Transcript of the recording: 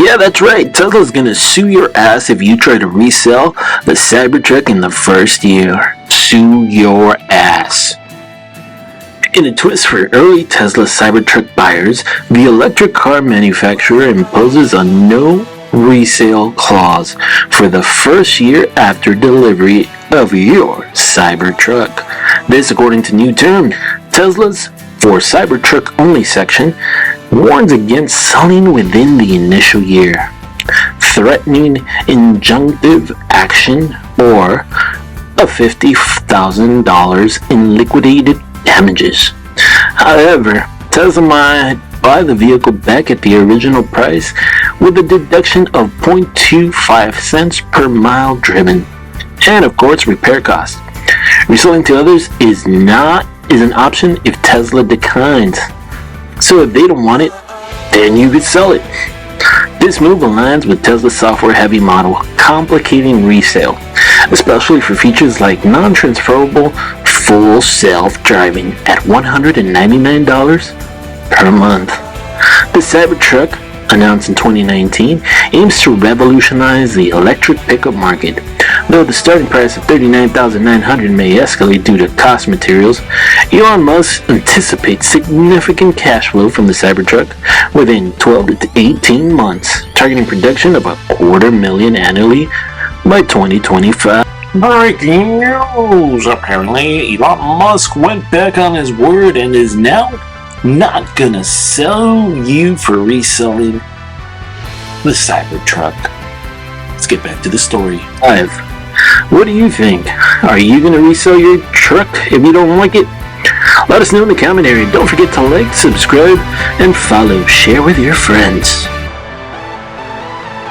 Yeah, that's right. Tesla's gonna sue your ass if you try to resell the Cybertruck in the first year. Sue your ass. In a twist for early Tesla Cybertruck buyers, the electric car manufacturer imposes a no-resale clause for the first year after delivery of your Cybertruck. This, according to new term, Tesla's For Cybertruck Only section warns against selling within the initial year, threatening injunctive action or a $50,000 in liquidated damages. However, Tesla might buy the vehicle back at the original price with a deduction of 0.25 cents per mile driven, and of course repair costs. Reselling to others is an option if Tesla declines. So if they don't want it, then you could sell it. This move aligns with Tesla's software-heavy model, complicating resale, especially for features like non-transferable full self-driving at $199 per month. The Cybertruck, announced in 2019, aims to revolutionize the electric pickup market. Though the starting price of $39,900 may escalate due to cost materials, Elon Musk anticipates significant cash flow from the Cybertruck within 12 to 18 months, targeting production of 250,000 annually by 2025. Breaking news! Apparently, Elon Musk went back on his word and is now not gonna sell you for reselling the Cybertruck. Let's get back to the story. 5. What do you think? Are you gonna resell your truck if you don't like it? Let us know in the comment area. Don't forget to like, subscribe, and follow. Share with your friends.